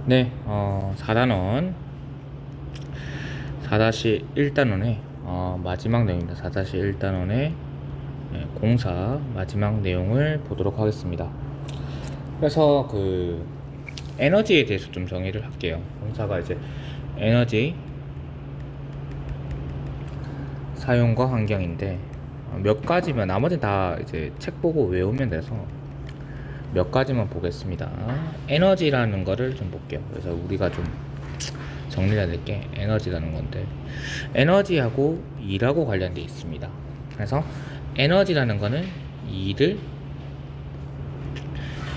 네, 4단원 4-1단원의 마지막 내용입니다. 4-1단원의 공사 마지막 내용을 보도록 하겠습니다. 그래서 그 에너지에 대해서 좀 정의를 할게요. 공사가 이제 에너지 사용과 환경인데 몇 가지면 나머지는 다 이제 책 보고 외우면 돼서 몇 가지만 보겠습니다. 에너지라는 거를 좀 볼게요. 그래서 우리가 좀 정리해야 될 게 에너지라는 건데, 에너지하고 일하고 관련돼 있습니다. 그래서 에너지라는 거는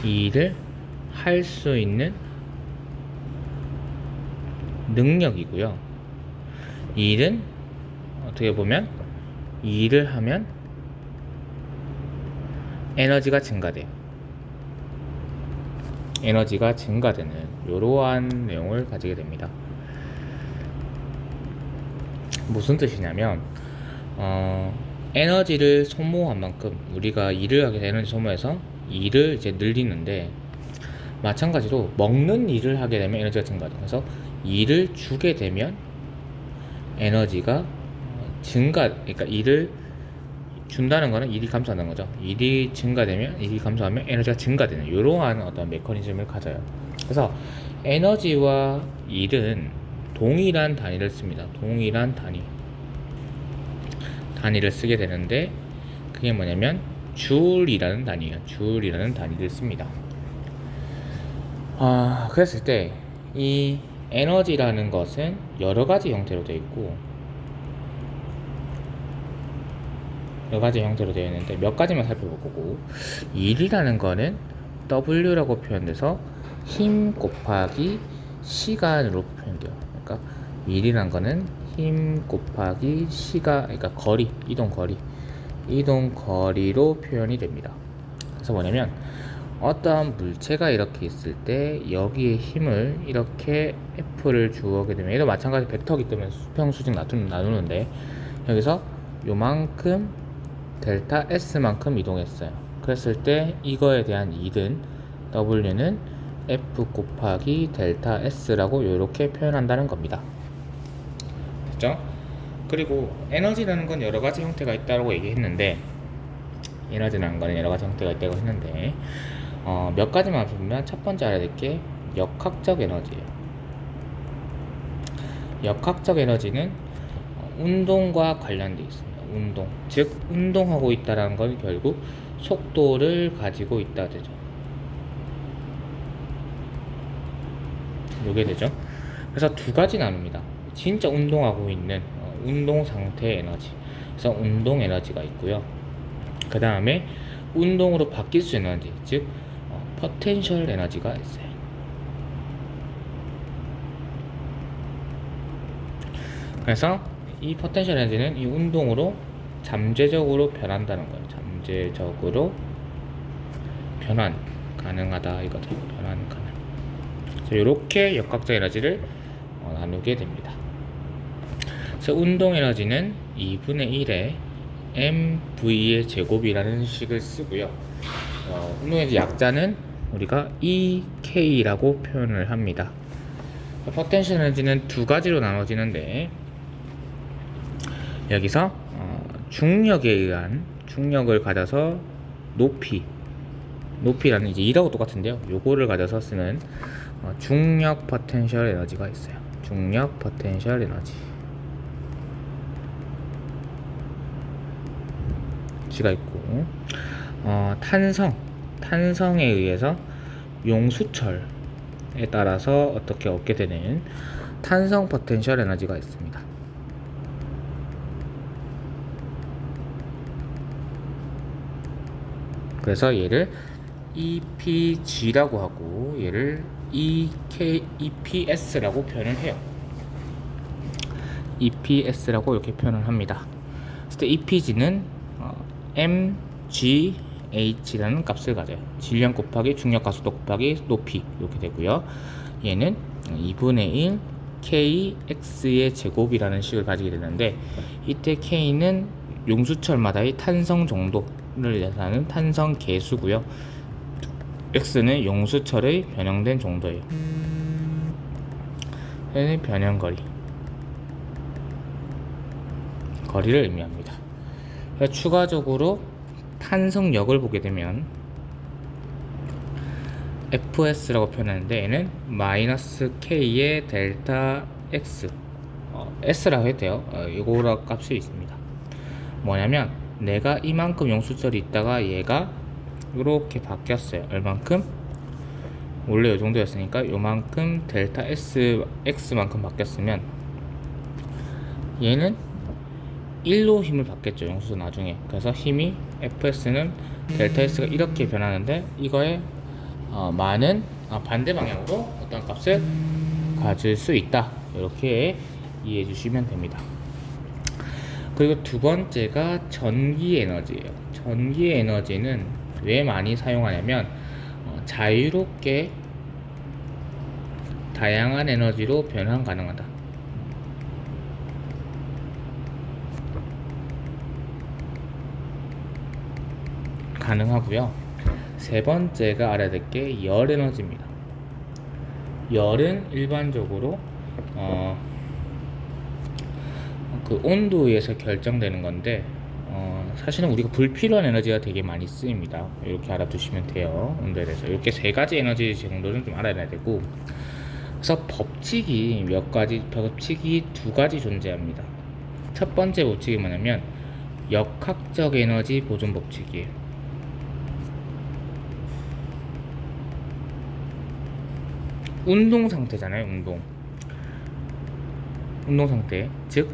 일을 할 수 있는 능력이고요. 일은 어떻게 보면 일을 하면 에너지가 증가돼요. 에너지가 증가되는 이러한 내용을 가지게 됩니다. 무슨 뜻이냐면 에너지를 소모한 만큼 우리가 일을 하게 되는 에너지 소모해서 일을 이제 늘리는데, 마찬가지로 먹는 일을 하게 되면 에너지가 증가돼요. 그래서 일을 주게 되면 에너지가 그러니까 일을 준다는 거는 일이 감소한다는 거죠. 일이 증가되면 일이 감소하면 에너지가 증가되는 이러한 어떤 메커니즘을 가져요. 그래서 에너지와 일은 동일한 단위를 씁니다. 동일한 단위를 쓰게 되는데, 그게 뭐냐면 줄이라는 단위예요. 줄이라는 단위를 씁니다. 그랬을 때 이 에너지라는 것은 여러 가지 형태로 되어 있고, 여러 가지 형태로 되어 있는데 몇 가지만 살펴볼 거고, 일이라는 거는 W라고 표현돼서 힘 곱하기 시간으로 표현돼요. 그러니까 일이란 거는 힘 곱하기 시간, 그러니까 이동 거리로 표현이 됩니다. 그래서 뭐냐면 어떠한 물체가 이렇게 있을 때 여기에 힘을 이렇게 F를 주게 되면, 얘도 마찬가지 벡터기 때문에 수평 수직 나누는데, 여기서 요만큼 델타 S만큼 이동했어요. 그랬을 때 이거에 대한 일은 W는 F 곱하기 델타 S라고 이렇게 표현한다는 겁니다. 됐죠? 그리고 에너지라는 건 여러 가지 형태가 있다고 얘기했는데, 몇 가지만 보면 첫 번째 알아야 될 게 역학적 에너지예요. 역학적 에너지는 운동과 관련돼 있습니다. 즉 운동하고 있다는 건 결국 속도를 가지고 있다 되죠. 요게 되죠. 그래서 두 가지 나눕니다. 진짜 운동하고 있는 운동 상태의 에너지, 그래서 운동 에너지가 있고요. 그 다음에 운동으로 바뀔 수 있는 에너지, 즉 포텐셜 에너지가 있어요. 그래서 이 포텐셜 에너지는 이 운동으로 잠재적으로 변한다는 거예요. 잠재적으로 변환 가능하다 이거죠. 변환 가능. 그래서 이렇게 역학적 에너지를 나누게 됩니다. 그래서 운동 에너지는 2분의 1의 mv의 제곱이라는 식을 쓰고요. 운동 에너지 약자는 우리가 EK라고 표현을 합니다. 포텐셜 에너지는 두 가지로 나눠지는데, 여기서 중력에 의한 중력을 가져서 높이라는 이제 2라고 똑같은데요. 요거를 가져서 쓰는 중력 포텐셜 에너지가 있어요. 중력 포텐셜 에너지가 있고, 탄성에 의해서 용수철에 따라서 어떻게 얻게 되는 탄성 포텐셜 에너지가 있습니다. 그래서 얘를 EPG라고 하고 얘를 EPS라고 표현을 해요. EPS라고 이렇게 표현을 합니다. 그래서 EPG는 mgh라는 값을 가져요. 질량 곱하기 중력 가속도 곱하기 높이 이렇게 되고요. 얘는 2분의 1 kx의 제곱이라는 식을 가지게 되는데, 이때 k는 용수철마다의 탄성 정도를 나타내는 탄성 계수고요. x는 용수철의 변형된 정도예요. 얘는 변형거리, 거리를 의미합니다. 추가적으로 탄성력을 보게 되면 fs라고 표현하는데 얘는 마이너스 k의 델타 x s라고 해도 돼요. 이거라 값이 있습니다. 뭐냐면 내가 이만큼 용수절이 있다가 얘가 이렇게 바뀌었어요. 얼만큼? 원래 이 정도였으니까 요만큼 델타 x만큼 바뀌었으면 얘는 1로 힘을 받겠죠, 용수도 나중에. 그래서 힘이 fs는 델타 s가 이렇게 변하는데 이거에 많은 반대 방향으로 어떤 값을 가질 수 있다, 이렇게 이해해 주시면 됩니다. 그리고 두 번째가 전기 에너지예요. 전기 에너지는 왜 많이 사용하냐면 자유롭게 다양한 에너지로 변환 가능하다. 가능하고요. 세 번째가 알아야 될 게 열 에너지입니다. 열은 일반적으로 그 온도에 의해서 결정되는 건데 사실은 우리가 불필요한 에너지가 되게 많이 쓰입니다. 이렇게 알아두시면 돼요. 온도에 대해서 이렇게 세 가지 에너지 정도는 좀 알아야 되고, 그래서 법칙이 두 가지 존재합니다. 첫 번째 법칙이 뭐냐면 역학적 에너지 보존 법칙이에요. 운동 상태잖아요. 운동 상태, 즉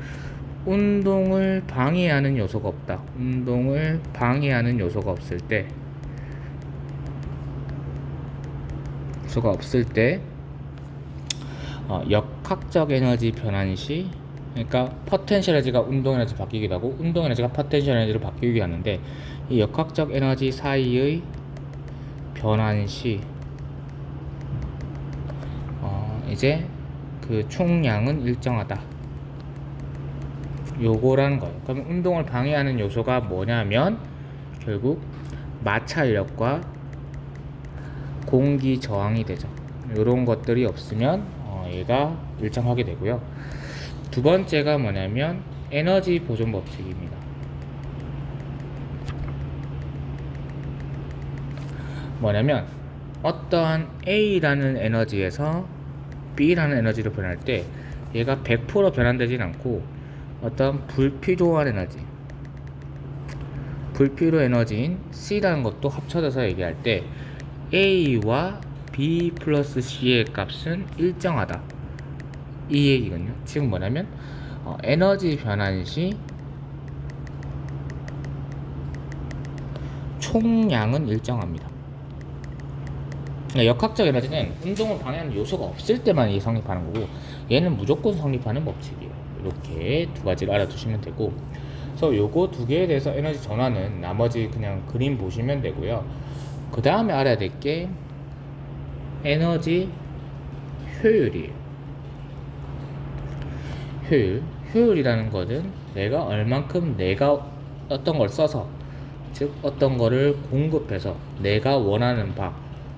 운동을 방해하는 요소가 없다. 운동을 방해하는 요소가 없을 때 역학적 에너지 변환 시, 그러니까 포텐셜 에너지가 운동 에너지 바뀌기도 하고 운동 에너지가 포텐셜 에너지로 바뀌기도 하는데, 이 역학적 에너지 사이의 변환 시 이제 그 총량은 일정하다, 요거라는 거예요. 그럼 운동을 방해하는 요소가 뭐냐면 결국 마찰력과 공기 저항이 되죠. 요런 것들이 없으면 얘가 일정하게 되고요. 두 번째가 뭐냐면 에너지 보존 법칙입니다. 뭐냐면 어떠한 A라는 에너지에서 B라는 에너지로 변할 때 얘가 100% 변환되진 않고 어떤 불필요한 에너지인 C라는 것도 합쳐져서 얘기할 때 A와 B 플러스 C의 값은 일정하다, 이 얘기거든요. 지금 뭐냐면 에너지 변환 시 총량은 일정합니다. 역학적 에너지는 운동을 방해하는 요소가 없을 때만 성립하는 거고, 얘는 무조건 성립하는 법칙이에요. 이렇게 두 가지를 알아두시면 되고, 그래서 요거 두 개에 대해서 에너지 전환은 나머지 그냥 그림 보시면 되고요. 그 다음에 알아야 될 게 에너지 효율이에요. 효율이라는 것은 내가 얼만큼 어떤 걸 써서, 즉 어떤 거를 공급해서 내가 원하는 바,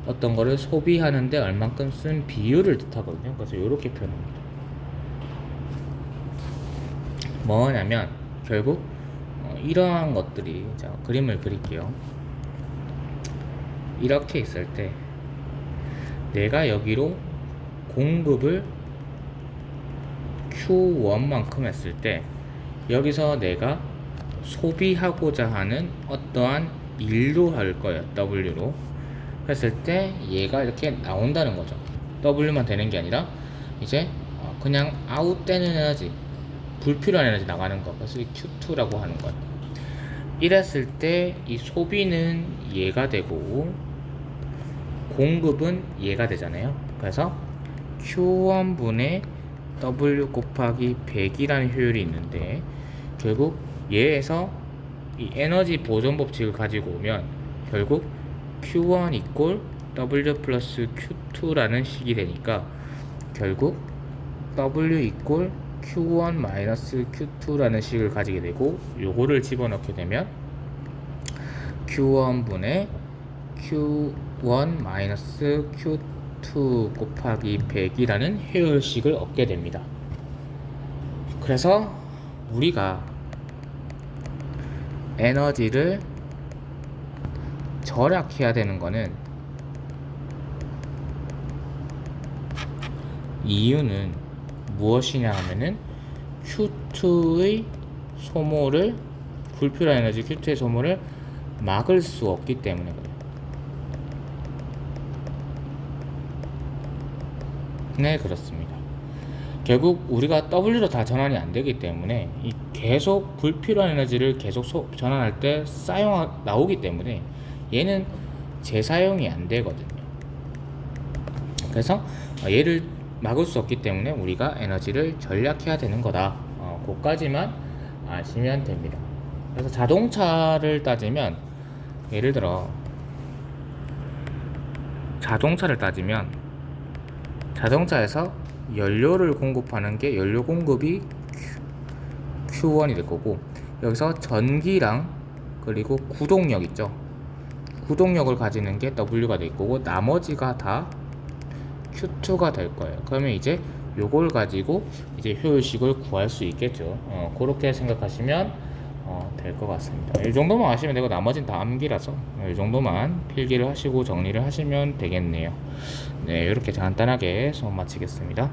어떤 거를 소비하는데 얼만큼 쓴 비율을 뜻하거든요. 그래서 이렇게 표현합니다. 뭐냐면 결국 이러한 것들이, 자 그림을 그릴게요. 이렇게 있을 때 내가 여기로 공급을 Q1만큼 했을 때 여기서 내가 소비하고자 하는 어떠한 일로 할 거예요. W로 했을 때 얘가 이렇게 나온다는 거죠. W만 되는 게 아니라 이제 그냥 아웃되는 에너지, 불필요한 에너지 나가는 거, 그래서 Q2라고 하는 거예요. 이랬을 때 이 소비는 얘가 되고 공급은 얘가 되잖아요. 그래서 Q1분의 W 곱하기 100이라는 효율이 있는데, 결국 얘에서 이 에너지 보존 법칙을 가지고 오면 결국 Q1 이꼴 W 플러스 Q2라는 식이 되니까 결국 W 이꼴 Q1 마이너스 Q2라는 식을 가지게 되고, 요거를 집어넣게 되면 Q1분의 Q1 마이너스 Q2 곱하기 100이라는 효율식을 얻게 됩니다. 그래서 우리가 에너지를 절약해야 되는 거는 이유는 무엇이냐 하면은 Q2의 소모를 불필요한 에너지 Q2의 소모를 막을 수 없기 때문에 그래요. 네, 그렇습니다. 결국 우리가 W로 다 전환이 안 되기 때문에 이 계속 불필요한 에너지를 계속 전환할 때 나오기 때문에 얘는 재사용이 안 되거든요. 그래서 얘를 막을 수 없기 때문에 우리가 에너지를 절약해야 되는 거다. 그까지만 아시면 됩니다. 그래서 자동차를 따지면 예를 들어 자동차에서 연료를 공급하는 게 연료 공급이 Q1이 될 거고, 여기서 전기랑 그리고 구동력 있죠. 구동력을 가지는 게 W가 될 거고, 나머지가 다 Q2가 될 거예요. 그러면 이제 요걸 가지고 이제 효율식을 구할 수 있겠죠. 그렇게 생각하시면 될 것 같습니다. 이 정도만 아시면 되고 나머지는 다 암기라서 이 정도만 필기를 하시고 정리를 하시면 되겠네요. 네, 이렇게 간단하게 수업 마치겠습니다.